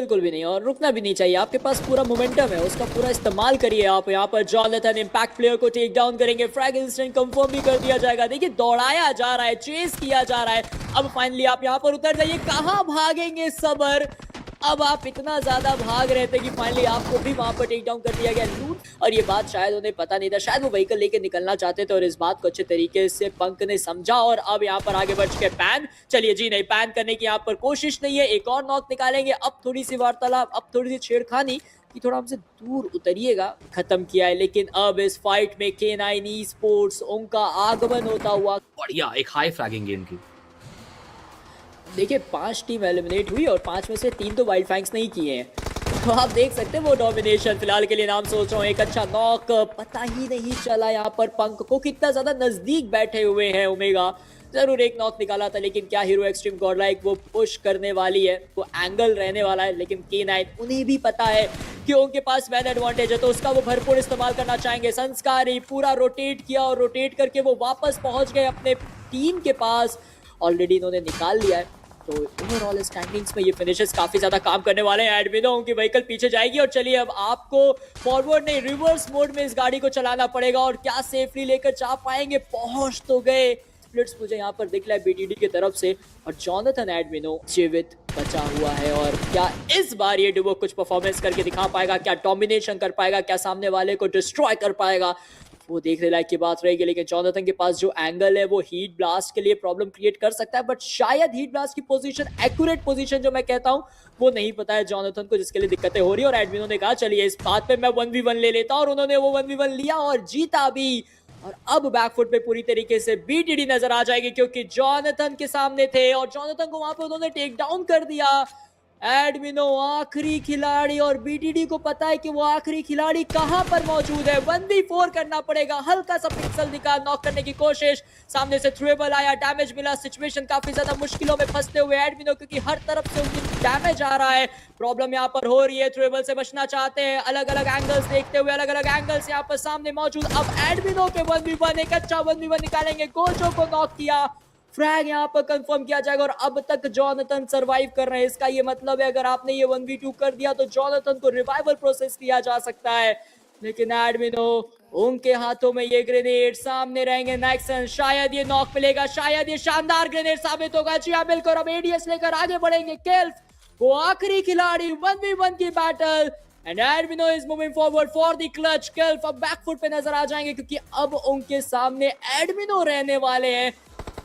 बिल्कुल भी नहीं, और रुकना भी नहीं चाहिए। आपके पास पूरा मोमेंटम है, उसका पूरा इस्तेमाल करिए आप। यहाँ पर जॉनथन इम्पैक्ट प्लेयर को टेक डाउन करेंगे, फ्रैग इंस्टेंट कंफर्म भी कर दिया जाएगा। देखिए दौड़ाया जा रहा है, चेस किया जा रहा है। अब फाइनली आप यहाँ पर उतर जाइए, कहाँ भागेंगे सबर। अब आप इतना ज्यादा भाग रहे थे कि फाइनली आपको भी वहां पर टेक डाउन कर दिया गया लूट। और ये बात शायद उन्हें पता नहीं था, शायद वो व्हीकल लेके निकलना चाहते थे और इस बात को अच्छे तरीके से पंक ने समझा। और अब यहाँ पर आगे बढ़ चुके पैन। चलिए जी नहीं, पैन करने की यहाँ पर कोशिश नहीं है, एक और नॉक निकालेंगे। अब थोड़ी सी वार्तालाप, अब थोड़ी सी छेड़खानी कि थोड़ा हमसे दूर उतरिएगा, खत्म किया है। लेकिन अब इस फाइट में K9 Esports उनका आगमन होता हुआ। बढ़िया एक हाई फ्रैगिंग गेम की। देखिए 5 टीम एलिमिनेट हुई और 5 में से 3 तो वाइल्ड फैंक्स नहीं किए हैं, तो आप देख सकते हैं वो डोमिनेशन। फिलहाल के लिए नाम सोच रहा हूँ, एक अच्छा नॉक, पता ही नहीं चला यहाँ पर पंक को कितना ज्यादा नजदीक बैठे हुए हैं ओमेगा। जरूर एक नॉक निकाला था, लेकिन क्या हीरो एक्सट्रीम गॉडलाइक वो पुश करने वाली है, वो एंगल रहने वाला है। लेकिन K9 उन्हें भी पता है कि उनके पास मैन एडवांटेज है, तो उसका वो भरपूर इस्तेमाल करना चाहेंगे। संस्कारी पूरा रोटेट किया और रोटेट करके वो वापस पहुंच गए अपने टीम के पास। ऑलरेडी इन्होंने निकाल लिया है, तो ओवरऑल स्टैंडिंग्स में ये फिनिशेस काफी ज्यादा काम करने वाले हैं। एडमिनो उनकी व्हीकल पीछे जाएगी और चलिए अब आपको फॉरवर्ड नहीं रिवर्स मोड में इस गाड़ी को चलाना पड़ेगा। और क्या सेफली लेकर जा पाएंगे, पहुंच तो गए। स्प्लिट्स मुझे यहाँ पर दिख रहा है BTD की तरफ से, और जॉनथन एडमिनो जीवित बचा हुआ है। और क्या इस बार ये डुबो कुछ परफॉर्मेंस करके दिखा पाएगा, क्या डोमिनेशन कर पाएगा, क्या सामने वाले को डिस्ट्रॉय कर पाएगा, वो देखने लायक की बात रहेगी। लेकिन जॉनथन के पास जो एंगल है वो हीट ब्लास्ट के लिए प्रॉब्लम क्रिएट कर सकता है, बट शायद हीट ब्लास्ट की पोजीशन, एक्यूरेट पोजीशन जो मैं कहता हूं, वो नहीं पता है जॉनथन को, जिसके लिए दिक्कतें हो रही है। और एडमिनो ने कहा चलिए इस बात पे मैं 1v1 ले लेता हूं, और उन्होंने वो 1v1 लिया और जीता भी। और अब बैकफुट पे पूरी तरीके से BTD नजर आ जाएगी, क्योंकि जॉनथन के सामने थे और जॉनथन को वहां पे उन्होंने टेक डाउन कर दिया। एडमिनो आखिरी खिलाड़ी, और BTD को पता है कि वो आखिरी खिलाड़ी कहां पर मौजूद है। 1v4 करना पड़ेगा, हल्का सा पिक्सल दिखा, नॉक करने की कोशिश, सामने से थ्रेबल आया, डैमेज मिला। सिचुएशन काफी ज्यादा मुश्किलों में फंसते हुए एडमिनो, क्योंकि हर तरफ से उनकी डैमेज आ रहा है। प्रॉब्लम यहाँ पर हो रही है, थ्रेबल से बचना चाहते हैं, अलग अलग एंगल्स देखते हुए, अलग अलग एंगल्स यहाँ पर सामने मौजूद। अब एडमिनो के 1v1, एक अच्छा 1v1 निकालेंगे, गोजो को नॉक किया, फ्रैग यहाँ पर कंफर्म किया जाएगा। और अब तक जॉनथन सरवाइव कर रहे हैं, इसका ये मतलब है अगर आपने ये 1v2 कर दिया तो जॉनथन को रिवाइवल प्रोसेस किया जा सकता है। लेकिन एडमिनो, उनके हाथों में ये ग्रेनेड, सामने रहेंगे नेक्सन, शायद ये नॉक मिलेगा, शायद ये शानदार ग्रेनेड साबित होगा। जी हाँ बिल्कुल, अब ADS लेकर आगे बढ़ेंगे केल्फ, वो आखिरी खिलाड़ी, 1v1 की battle, and Admino is moving forward for the clutch. केल्फ अब बैकफुट पे नजर आ जाएंगे, क्योंकि अब उनके सामने एडमिनो रहने वाले हैं।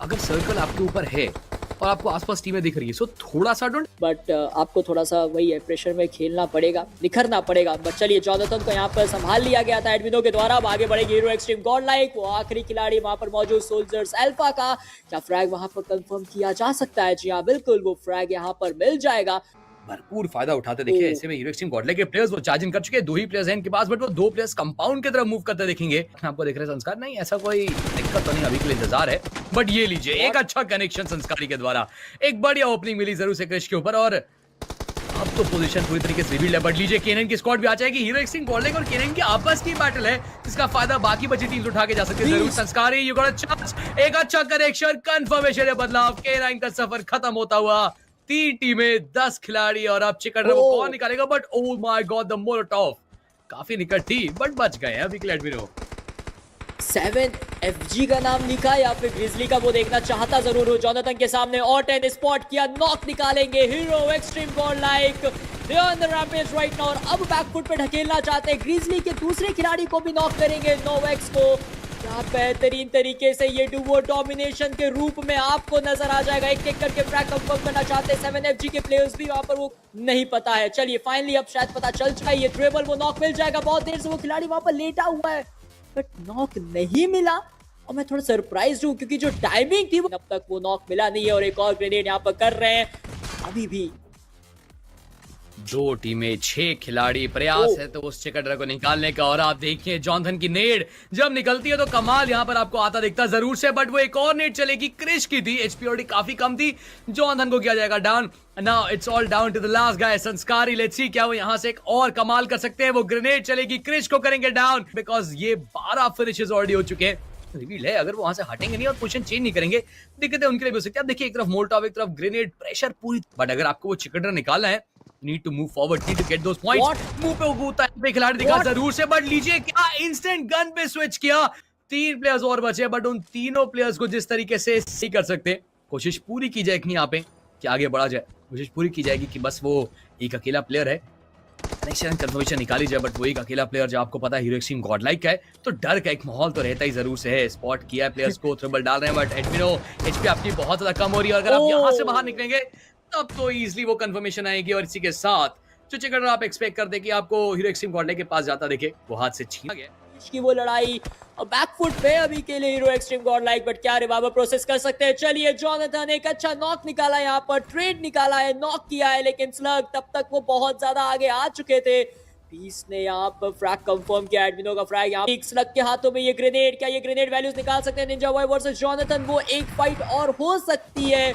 अगर सर्कल आपके ऊपर है और आपको आसपास टीमें दिख रही है, सो थोड़ा सा डोंट, बट आपको थोड़ा सा वही है, प्रेशर में खेलना पड़ेगा, निखरना पड़ेगा। बट चलिए जॉनथन को यहाँ पर संभाल लिया गया था एडमिनो के द्वारा। अब आगे बढ़ेगी हीरो एक्सट्रीम गॉडलाइक, वो आखिरी खिलाड़ी वहां पर मौजूद सोल्जर्स अल्फा का। क्या फ्रैग वहां पर कंफर्म किया जा सकता है? जी हाँ बिल्कुल, वो फ्रैग यहाँ पर मिल जाएगा। भरपूर फायदा उठाते देखिए। ऐसे में हीरो एक्सट्रीम गॉडलाइक के प्लेयर्स वो चार्जिंग कर चुके हैं, 2 ही प्लेयर्स हैं इनके पास, बट वो 2 प्लेयर्स कंपाउंड की तरफ मूव करते दिखेंगे। आपको देख रहे हैं संस्कार, नहीं ऐसा कोई दिक्कत तो नहीं, अभी के लिए इंतजार है। बट ये लीजिए एक अच्छा कनेक्शन संस्कारी के द्वारा, एक बढ़िया ओपनिंग मिली जरूर से क्रिश के ऊपर। और अब तो पोजीशन पूरी तरीके से रिवील्ड है। बट लीजिए K9 की स्क्वाड भी आ जाएगी, हीरो एक्सट्रीम गॉडलाइक और K9 की आपस की बैटल है, जिसका फायदा बाकी बची टीम्स उठा के जा सकती है जरूर। संस्कारी यू गॉट अ चांस, एक अच्छा कनेक्शन, कंफर्मेशन है, बदलाव, K9 का सफर खत्म होता हुआ। 3 टीमें 10 खिलाड़ी, और अब चिकन वो कौन निकालेगा, but oh my God the Molotov काफी निकट थी, बट बच गए हैं अभी एडमिनो। 7FG का नाम लिखा या फिर ग्रिजली का, वो देखना चाहता जरूर हूँ। जॉनथन के सामने और 10 स्पॉट किया, नॉक निकालेंगे hero extreme Godlike on the rampage right now. और अब बैकफुट पे ढकेलना चाहते हैं, ग्रिजली के दूसरे खिलाड़ी को भी नॉक करेंगे, नोवेक्स को। क्या बेहतरीन तरीके से ये डुओ डोमिनेशन के रूप में आपको नजर आ जाएगा। एक एक करके फ्रैग कंफर्म करना चाहते हैं 7FG के प्लेयर्स भी, वहां पर वो नहीं पता है। चलिए फाइनली अब शायद पता चल चुका है, ये ट्रेबल वो नॉक मिल जाएगा। बहुत देर से वो खिलाड़ी वहां पर लेटा हुआ है, बट नॉक नहीं मिला। और मैं थोड़ा सरप्राइज हूं, क्योंकि जो टाइमिंग थी अब तक वो नॉक मिला नहीं है। और एक और ग्रेनेड यहाँ पर कर रहे हैं अभी भी। 2 टीमें 6 खिलाड़ी, प्रयास है तो उस चिकन को निकालने का। और आप देखिए जॉनथन की नेड जब निकलती है तो कमाल यहाँ पर आपको आता दिखता जरूर से, बट वो एक और नेड चलेगी, क्रिश की थी, HP काफी कम थी, जॉनथन को किया जाएगा down. Now it's all down to the last guy, Sanskari. Let's सी क्या वो यहाँ से एक और कमाल कर सकते हैं। वो ग्रेनेड चलेगी, क्रिश को करेंगे डाउन, बिकॉज ये 12 फिनिशेस ऑलरेडी हो चुके हैं। रिवील है, अगर वो वहां से हटेंगे नहीं और पोजीशन चेंज नहीं करेंगे, दिक्कतें उनके लिए भी हो सकती है। अब देखिए एक तरफ मोल्टॉव, एक तरफ ग्रेनेड, प्रेशर पूरी, बट अगर आपको वो चिकन निकालना है need to move forward, need to get those points. मुंह पे उगूता है पे खिलाड़ी दिखा जरूर से, बट लीजिए क्या इंस्टेंट गन पे स्विच किया। 3 प्लेयर्स और बचे, बट उन तीनों प्लेयर्स को जिस तरीके से सही कर सकते हैं, कोशिश पूरी की जाएगी यहाँ पे कि आगे बढ़ा जाए। कोशिश पूरी की जाएगी कि बस वो एक अकेला प्लेयर है, कनेक्शन कंफर्मेशन निकाली जाए, बट वो एक अकेला प्लेयर जो आपको पता है हीरो एक्सट्रीम गॉडलाइक का है, तो डर का एक माहौल तो रहता ही जरूर से है। स्पॉट किया है प्लेयर्स को, ट्रिबल डाल रहे हैं, बट एडमिनो एचपी आपकी बहुत ज्यादा कम हो रही है। अगर आप यहाँ से बाहर निकलेंगे तब तो इजीली वो कंफर्मेशन आएगी, और इसी के साथ जो चिकन आप एक्सपेक्ट करते कि आपको हीरो एक्सट्रीम गॉडलाइक के पास जाता देखे, वो हाथ से छीना गया की वो लड़ाई। और बैकफुट पे अभी के लिए हीरो एक्सट्रीम गॉडलाइक, बट क्या रिवाइवर प्रोसेस कर सकते हैं। चलिए जोनाथन एक अच्छा नॉक निकाला, यहाँ पर ट्रेड निकाला है, नॉक किया है, लेकिन स्लग तब तक वो बहुत ज्यादा आगे आ चुके थे। पीस ने यहाँ पर फ्रैग कंफर्म किया, एडमिनो का फ्रैग यहाँ स्लग के हाथों में। ये ग्रेनेड, क्या ये ग्रेनेड वैल्यूज निकाल सकते हैं निंजा बॉय वर्सेस जोनाथन? वो एक फाइट और हो सकती है,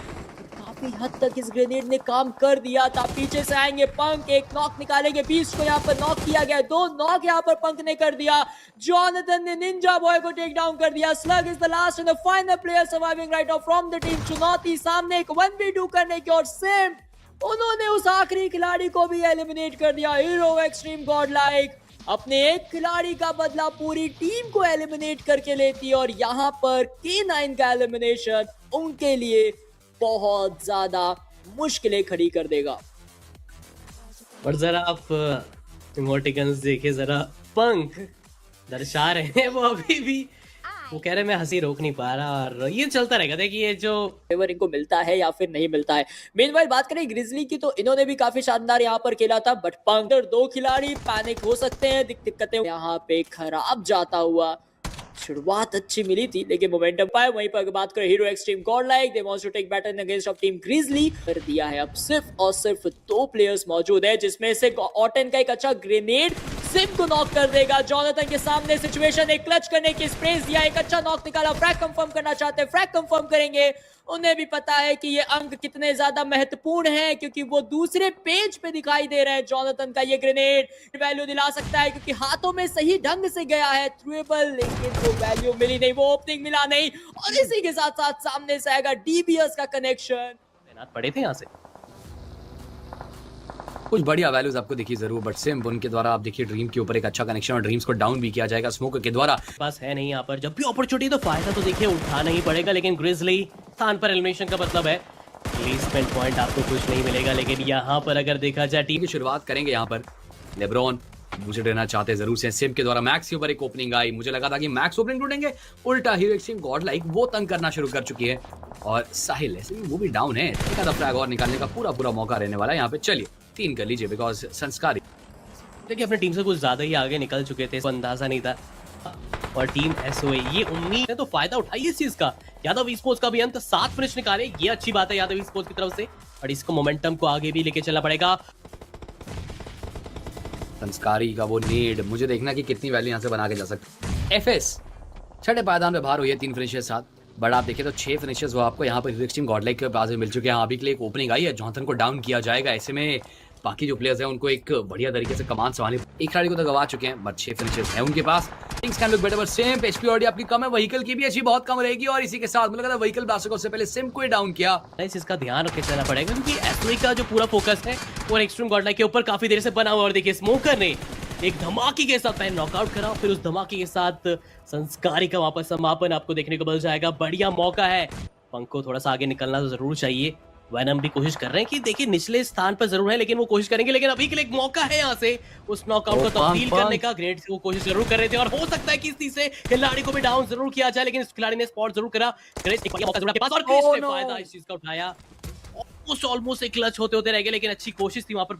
काफी हद तक इस ग्रेनेड ने काम कर दिया था। पीछे से आएंगे पंक, एक नॉक निकालेंगे, बीस्ट को यहाँ पर नॉक किया गया, 2 नॉक यहाँ पर पंक ने कर दिया। जोनाथन ने निंजा बॉय को टेक डाउन कर दिया। Slug is the last and the final player surviving right now from the team चुनौती सामने एक 1v2 करने की, और सिम उन्होंने उस आखिरी खिलाड़ी को भी एलिमिनेट कर दिया। हीरो एक्सट्रीम गॉडलाइक अपने एक खिलाड़ी का बदला पूरी टीम को एलिमिनेट करके लेती है, और यहाँ पर K9 का एलिमिनेशन उनके लिए बहुत ज्यादा मुश्किलें खड़ी कर देगा। और जरा आप इमोटिकन्स देखे, जरा पंख दर्शा रहे हैं वो अभी भी, वो कह रहे हैं मैं हंसी रोक नहीं पा रहा, और ये चलता रहेगा। देखिए ये जो फेवर इनको मिलता है या फिर नहीं मिलता है। मेनवाइल बात करें ग्रिजली की, तो इन्होंने भी काफी शानदार यहाँ पर खेला था, बट पंकर 2 खिलाड़ी पैनिक हो सकते हैं, दिक्कतें यहाँ पे खराब जाता हुआ। शुरुआत अच्छी मिली थी लेकिन मोमेंटम पाए। वहीं पर बात करें hero extreme godlike, they wants to take battle against of team grizzly कर दिया है। अब सिर्फ और सिर्फ 2 प्लेयर्स मौजूद है, जिसमें से ऑटन का एक अच्छा ग्रेनेड सिम को नॉक कर देगा। जोनाथन के सामने सिचुएशन, एक क्लच करने की स्पेस दिया, एक अच्छा नॉक निकाला। फ्रैग कंफर्म करना चाहते हैं, फ्रैग कंफर्म करेंगे। उन्हें भी पता है कि ये अंक कितने ज्यादा महत्वपूर्ण हैं, क्योंकि वो दूसरे पेज पे दिखाई दे रहे हैं। जोनाथन का ये ग्रेनेड वैल्यू दिला सकता है, क्योंकि हाथों में सही ढंग से गया है थ्रूएबल, लेकिन वो वैल्यू मिली नहीं, वो ओपनिंग मिला नहीं। और इसी के साथ साथ सामने से आएगा डीबीएस का कनेक्शन। तैनात पड़े थे यहाँ से, कुछ बढ़िया वैल्यूज आपको दिखी जरूर, बट सिम्प उनके द्वारा आप देखिए ड्रीम के ऊपर एक अच्छा कनेक्शन, और ड्रीम्स को डाउन भी किया जाएगा स्मोक के द्वारा। पास है नहीं यहाँ पर, जब भी अपॉर्चुनिटी तो फायदा तो देखिए उठाना ही पड़ेगा, लेकिन ग्रिजली स्थान पर एलिमिनेशन का मतलब है प्लेसमेंट पॉइंट आपको कुछ नहीं मिलेगा। लेकिन यहाँ पर अगर देखा जाए टीम की शुरुआत करेंगे यहाँ पर लेब्रॉन, मुझे देना चाहते जरूर से। सिम के द्वारा मैक्स के ऊपर एक ओपनिंग आई, मुझे लगा था कि मैक्स ओपनिंग ढूंढेंगे, उल्टा हीरो एक्सट्रीम गॉडलाइक वो तंग करना शुरू कर चुकी है, और साहिल ऐसे वो भी डाउन है। एक आधा फ्लैग और निकालने का पूरा मौका रहने वाला है यहाँ पे। चलिए 3 कर लीजिए, बिकॉज संस्कारी देखिए अपनी टीम से कुछ ज्यादा ही आगे निकल चुके थे, अंदाजा नहीं था। और टीम एसओए ये उम्मीद है तो फायदा उठाइए इस चीज का। यादव ई-स्पोर्ट्स का भी अंत 7 फिनिश निकाले, ये अच्छी बात है यादव ई-स्पोर्ट्स की तरफ से, और इसको मोमेंटम को आगे भी लेके चलना पड़ेगा। संस्कारी का वो नीड, मुझे देखना कि कितनी वैल्यू यहाँ से बना के जा सकते। एफएस 6ठे पायदान पे बाहर हुई है 3 फिनिशेस साथ, बट आप देखिए तो 6 फिनिशेस वो आपको यहाँ पर हीरो एक्सट्रीम गॉडलाइक के पास मिल चुके हैं। अभी के लिए एक ओपनिंग आई है, जोनाथन को डाउन किया जाएगा। ऐसे में बाकी जो प्लेयर्स हैं उनको एक बढ़िया तरीके से कमान संभालनी। एक खिलाड़ी को तो गवा चुके हैं, बट 6 फिनिशेस हैं उनके पास। Things can look better, but same HP ऑडी आपकी कम है, व्हीकल की भी अच्छी बहुत कम रहेगी, और इसी के साथ मुझे लगता है व्हीकल ब्लास्टर को उससे पहले सिम को ही डाउन किया। इस इसका ध्यान रखे चलना पड़ेगा, क्योंकि एसओए का जो पूरा फोकस है वो एक्सट्रीम गॉडलाइक के ऊपर काफी देर से बना हुआ। और देखिए स्मोकर ने एक धमाके के साथ पहले नॉकआउट करा, फिर उस धमाके के साथ संस्कारी का वापस समापन आपको देखने को मिल जाएगा। बढ़िया मौका है, पंख को थोड़ा सा आगे निकलना तो जरूर चाहिए। वैनम भी कोशिश कर रहे हैं कि देखिए निचले स्थान पर जरूर है, लेकिन वो कोशिश करेंगे। लेकिन अभी के लिए एक मौका है यहाँ से उस नॉकआउट को तब्दील करने का। ग्रेड से वो कोशिश जरूर कर रहे थे, और हो सकता है कि इस चीज से खिलाड़ी को भी डाउन जरूर किया जाए, लेकिन इस खिलाड़ी ने स्पॉट जरूर करा। ग्रेड एक मौका जरूर आपके पास, और ग्रेड ने फायदा इस चीज का उठाया। ऑलमोस्ट एक क्लच होते रह गए, लेकिन अच्छी कोशिश थी वहां पर।